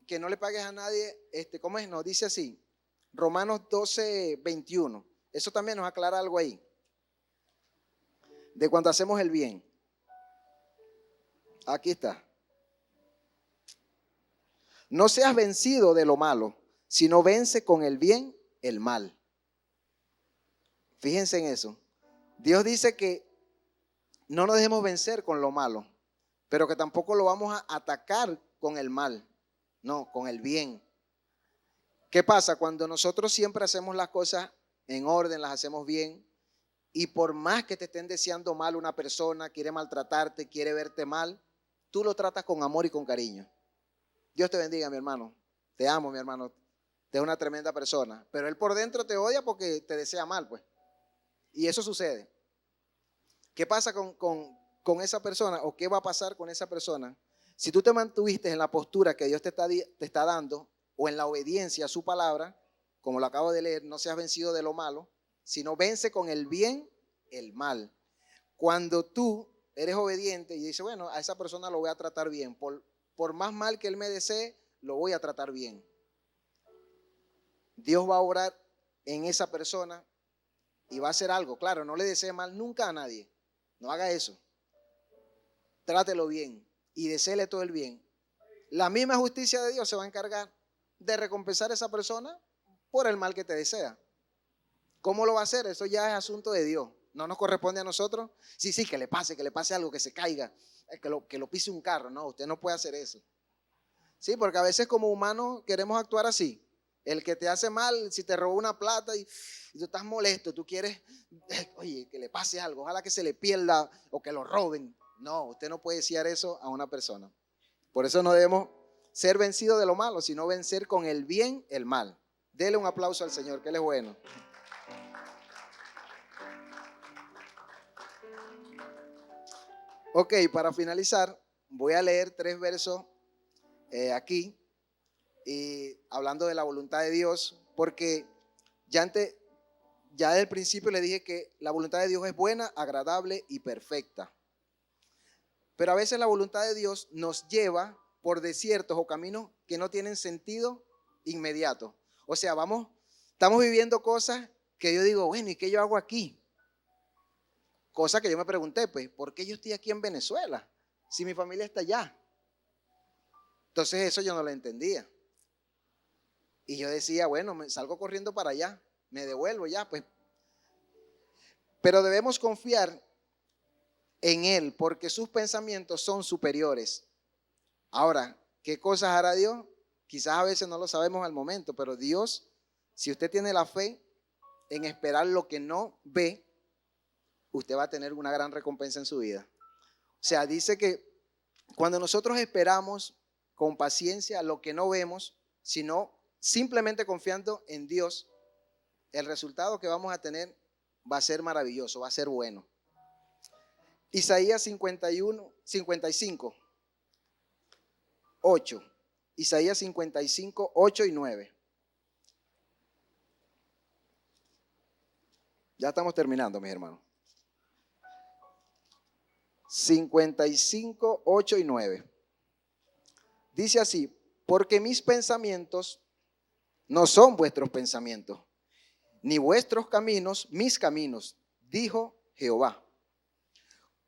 que no le pagues a nadie, ¿cómo es? No, dice así. Romanos 12:21. Eso también nos aclara algo ahí. De cuando hacemos el bien. Aquí está. No seas vencido de lo malo, sino vence con el bien el mal. Fíjense en eso. Dios dice que no nos dejemos vencer con lo malo, pero que tampoco lo vamos a atacar con el mal, no, con el bien. ¿Qué pasa? Cuando nosotros siempre hacemos las cosas en orden, las hacemos bien, y por más que te estén deseando mal una persona, quiere maltratarte, quiere verte mal, tú lo tratas con amor y con cariño. Dios te bendiga, mi hermano. Te amo, mi hermano. Te es una tremenda persona. Pero él por dentro te odia porque te desea mal, pues. Y eso sucede. ¿Qué pasa con esa persona o qué va a pasar con esa persona? Si tú te mantuviste en la postura que Dios te está dando, o en la obediencia a su palabra, como lo acabo de leer, no seas vencido de lo malo, sino vence con el bien el mal. Cuando tú eres obediente y dices, bueno, a esa persona lo voy a tratar bien, por más mal que él me desee, lo voy a tratar bien. Dios va a obrar en esa persona y va a hacer algo. Claro, no le desee mal nunca a nadie. No haga eso. Trátelo bien y deséele todo el bien. La misma justicia de Dios se va a encargar de recompensar a esa persona por el mal que te desea. ¿Cómo lo va a hacer? Eso ya es asunto de Dios. No nos corresponde a nosotros. Sí, que le pase algo, que se caiga, que lo pise un carro. No, usted no puede hacer eso. Sí, porque a veces como humanos queremos actuar así. El que te hace mal, si te robó una plata y tú estás molesto, tú quieres, oye, que le pase algo, ojalá que se le pierda o que lo roben. No, usted no puede decir eso a una persona. Por eso no debemos ser vencidos de lo malo, sino vencer con el bien el mal. Dele un aplauso al Señor, que Él es bueno. Ok, para finalizar, voy a leer 3 versos aquí, y hablando de la voluntad de Dios, porque ya desde el principio le dije que la voluntad de Dios es buena, agradable y perfecta. Pero a veces la voluntad de Dios nos lleva por desiertos o caminos que no tienen sentido inmediato. O sea, estamos viviendo cosas que yo digo, bueno, ¿y qué yo hago aquí? Cosa que yo me pregunté, pues, ¿por qué yo estoy aquí en Venezuela si mi familia está allá? Entonces eso yo no lo entendía. Y yo decía, bueno, me salgo corriendo para allá, me devuelvo ya, pues. Pero debemos confiar en Él porque sus pensamientos son superiores. Ahora, ¿qué cosas hará Dios? Quizás a veces no lo sabemos al momento, pero Dios, si usted tiene la fe en esperar lo que no ve, usted va a tener una gran recompensa en su vida. O sea, dice que cuando nosotros esperamos con paciencia lo que no vemos, sino simplemente confiando en Dios, el resultado que vamos a tener va a ser maravilloso, va a ser bueno. Isaías 55, 8. Isaías 55, 8 y 9. Ya estamos terminando, mis hermanos. 55, 8 y 9. Dice así, porque mis pensamientos no son vuestros pensamientos, ni vuestros caminos mis caminos, dijo Jehová.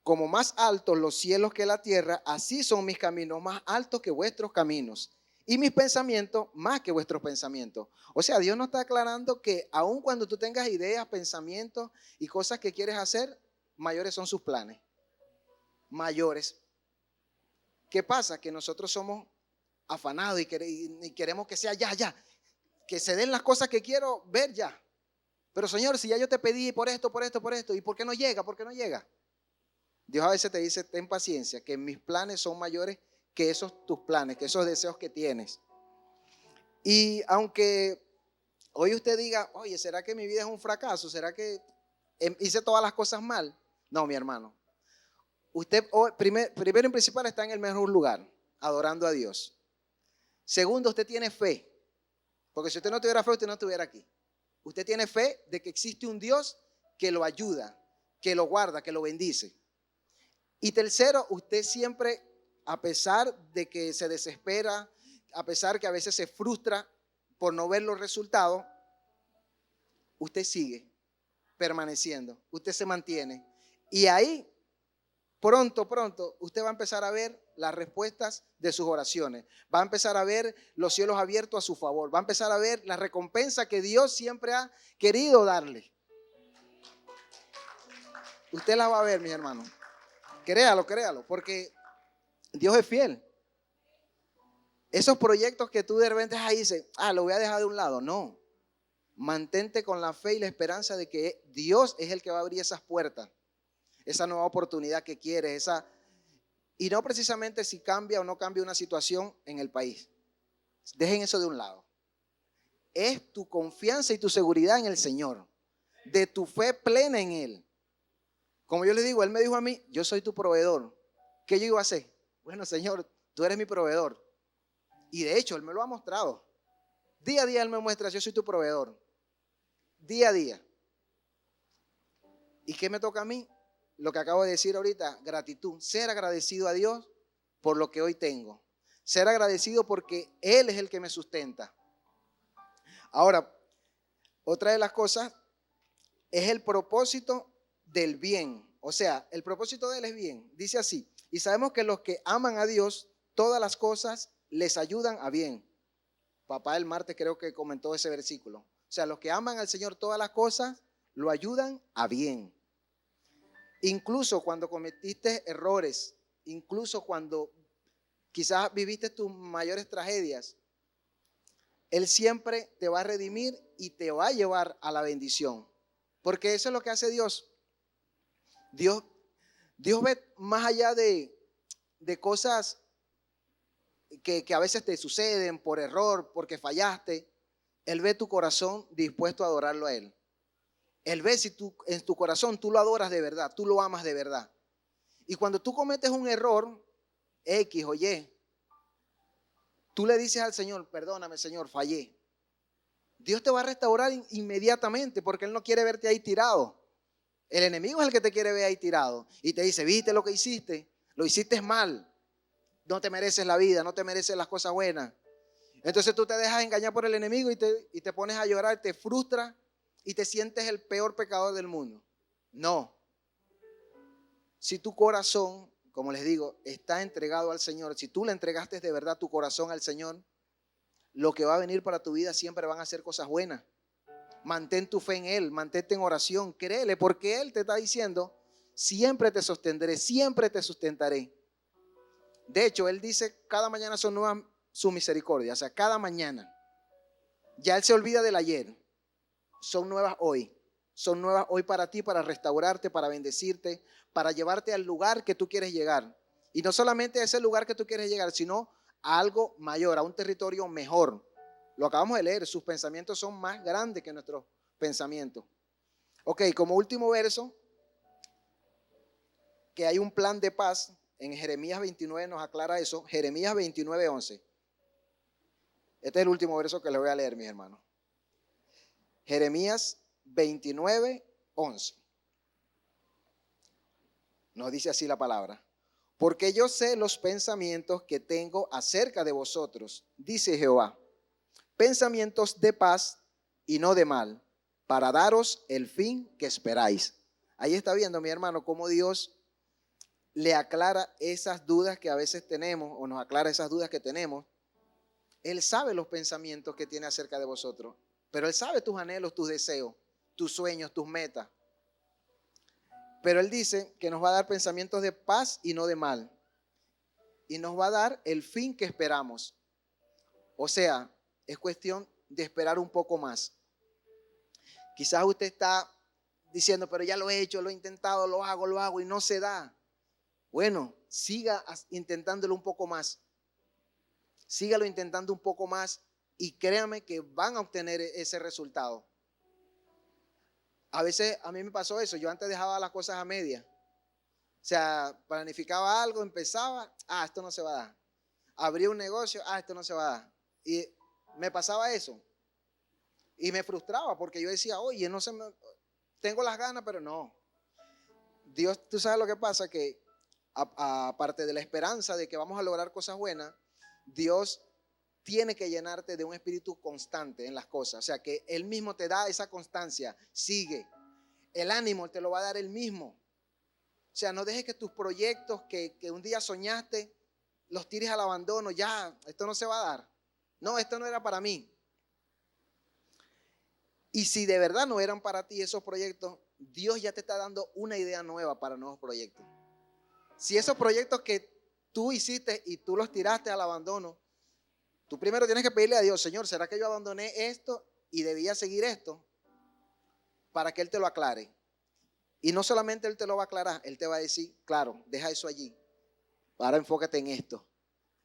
Como más altos los cielos que la tierra, así son mis caminos más altos que vuestros caminos, y mis pensamientos más que vuestros pensamientos. O sea, Dios nos está aclarando que aun cuando tú tengas ideas, pensamientos y cosas que quieres hacer, mayores son sus planes. Mayores. ¿Qué pasa? Que nosotros somos afanados y queremos que sea ya, que se den las cosas que quiero ver ya. Pero Señor, si ya yo te pedí por esto, ¿y por qué no llega? ¿Por qué no llega? Dios a veces te dice, ten paciencia, que mis planes son mayores que esos tus planes, que esos deseos que tienes. Y aunque hoy usted diga, oye, ¿será que mi vida es un fracaso? ¿Será que hice todas las cosas mal? No, mi hermano. Usted primero y principal está en el mejor lugar, adorando a Dios. Segundo, usted tiene fe. Porque si usted no tuviera fe, usted no estuviera aquí. Usted tiene fe de que existe un Dios que lo ayuda, que lo guarda, que lo bendice. Y tercero, usted siempre, a pesar de que se desespera, a pesar que a veces se frustra por no ver los resultados, usted sigue permaneciendo, usted se mantiene. Y ahí, pronto, usted va a empezar a ver las respuestas de sus oraciones. Va a empezar a ver los cielos abiertos a su favor. Va a empezar a ver la recompensa que Dios siempre ha querido darle. Usted la va a ver, mis hermanos. Créalo, porque Dios es fiel. Esos proyectos que tú de repente dices, lo voy a dejar de un lado. No, mantente con la fe y la esperanza de que Dios es el que va a abrir esas puertas, esa nueva oportunidad que quieres, y no precisamente si cambia o no cambia una situación en el país. Dejen eso de un lado. Es tu confianza y tu seguridad en el Señor, de tu fe plena en Él. Como yo le digo, Él me dijo a mí, yo soy tu proveedor. ¿Qué yo iba a hacer? Bueno, Señor, tú eres mi proveedor. Y de hecho, Él me lo ha mostrado. Día a día Él me muestra, yo soy tu proveedor. Día a día. ¿Y qué me toca a mí? Lo que acabo de decir ahorita, gratitud. Ser agradecido a Dios por lo que hoy tengo. Ser agradecido porque Él es el que me sustenta. Ahora, otra de las cosas es el propósito del bien. O sea, el propósito de Él es bien. Dice así, y sabemos que los que aman a Dios, todas las cosas les ayudan a bien. Papá el martes creo que comentó ese versículo. O sea, los que aman al Señor, todas las cosas lo ayudan a bien. Incluso cuando cometiste errores, incluso cuando quizás viviste tus mayores tragedias, Él siempre te va a redimir y te va a llevar a la bendición. Porque eso es lo que hace Dios. Dios ve más allá de cosas que a veces te suceden por error, porque fallaste. Él ve tu corazón dispuesto a adorarlo a Él. Él ve si tú, en tu corazón tú lo adoras de verdad, tú lo amas de verdad. Y cuando tú cometes un error, X o Y, tú le dices al Señor, perdóname Señor, fallé. Dios te va a restaurar inmediatamente porque Él no quiere verte ahí tirado. El enemigo es el que te quiere ver ahí tirado y te dice, ¿viste lo que hiciste? Lo hiciste mal. No te mereces la vida, no te mereces las cosas buenas. Entonces tú te dejas engañar por el enemigo y te pones a llorar, te frustras y te sientes el peor pecador del mundo. No. Si tu corazón, como les digo, está entregado al Señor, si tú le entregaste de verdad tu corazón al Señor, lo que va a venir para tu vida siempre van a ser cosas buenas. Mantén tu fe en Él, mantente en oración, créele, porque Él te está diciendo, siempre te sostendré, siempre te sustentaré. De hecho, Él dice, cada mañana son nuevas sus misericordias, o sea, cada mañana. Ya Él se olvida del ayer, son nuevas hoy. Son nuevas hoy para ti, para restaurarte, para bendecirte, para llevarte al lugar que tú quieres llegar. Y no solamente a ese lugar que tú quieres llegar, sino a algo mayor, a un territorio mejor. Lo acabamos de leer, sus pensamientos son más grandes que nuestros pensamientos. Ok, como último verso, que hay un plan de paz, en Jeremías 29 nos aclara eso, Jeremías 29:11. Este es el último verso que le voy a leer, mis hermanos. Jeremías 29:11. Nos dice así la palabra. Porque yo sé los pensamientos que tengo acerca de vosotros, dice Jehová. Pensamientos de paz y no de mal, para daros el fin que esperáis. Ahí está viendo, mi hermano, cómo Dios le aclara esas dudas que a veces tenemos, o nos aclara esas dudas que tenemos. Él sabe los pensamientos que tiene acerca de vosotros, pero Él sabe tus anhelos, tus deseos, tus sueños, tus metas. Pero Él dice que nos va a dar pensamientos de paz y no de mal. Y nos va a dar el fin que esperamos. O sea, es cuestión de esperar un poco más. Quizás usted está diciendo, pero ya lo he hecho, lo he intentado, lo hago y no se da. Bueno, siga intentándolo un poco más. Sígalo intentando un poco más y créame que van a obtener ese resultado. A veces a mí me pasó eso, yo antes dejaba las cosas a media. O sea, planificaba algo, empezaba, esto no se va a dar. Abría un negocio, esto no se va a dar. Y me pasaba eso. Y me frustraba porque yo decía, oye, no se me, tengo las ganas, pero no. Dios, tú sabes lo que pasa, que aparte de la esperanza de que vamos a lograr cosas buenas, Dios tiene que llenarte de un espíritu constante en las cosas. O sea, que Él mismo te da esa constancia. Sigue. El ánimo te lo va a dar Él mismo. O sea, no dejes que tus proyectos que un día soñaste, los tires al abandono. Ya, esto no se va a dar. No, esto no era para mí. Y si de verdad no eran para ti esos proyectos, Dios ya te está dando una idea nueva para nuevos proyectos. Si esos proyectos que tú hiciste y tú los tiraste al abandono, tú primero tienes que pedirle a Dios, Señor, ¿será que yo abandoné esto y debía seguir esto? Para que Él te lo aclare. Y no solamente Él te lo va a aclarar, Él te va a decir, claro, deja eso allí. Ahora enfócate en esto.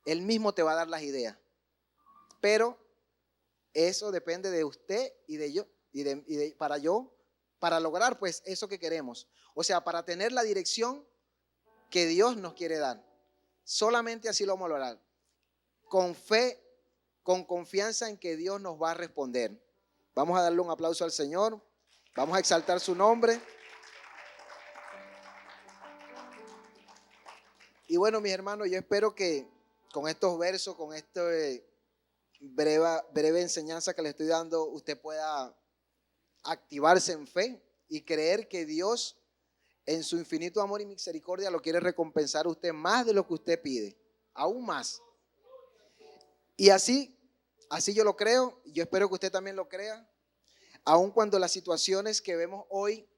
Él mismo te va a dar las ideas. Pero eso depende de usted y de yo, para lograr pues eso que queremos. O sea, para tener la dirección que Dios nos quiere dar. Solamente así lo vamos a lograr. Con fe con confianza en que Dios nos va a responder. Vamos a darle un aplauso al Señor. Vamos a exaltar su nombre. Y bueno, mis hermanos, yo espero que con estos versos, con esta breve enseñanza que le estoy dando, usted pueda activarse en fe y creer que Dios, en su infinito amor y misericordia, lo quiere recompensar a usted más de lo que usted pide, aún más. Y así yo lo creo, y yo espero que usted también lo crea, aun cuando las situaciones que vemos hoy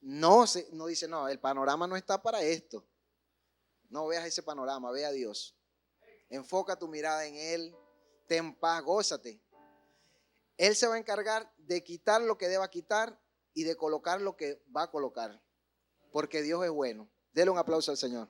no dice, no, el panorama no está para esto. No veas ese panorama, ve a Dios. Enfoca tu mirada en Él, ten paz, gózate. Él se va a encargar de quitar lo que deba quitar y de colocar lo que va a colocar, porque Dios es bueno. Dele un aplauso al Señor.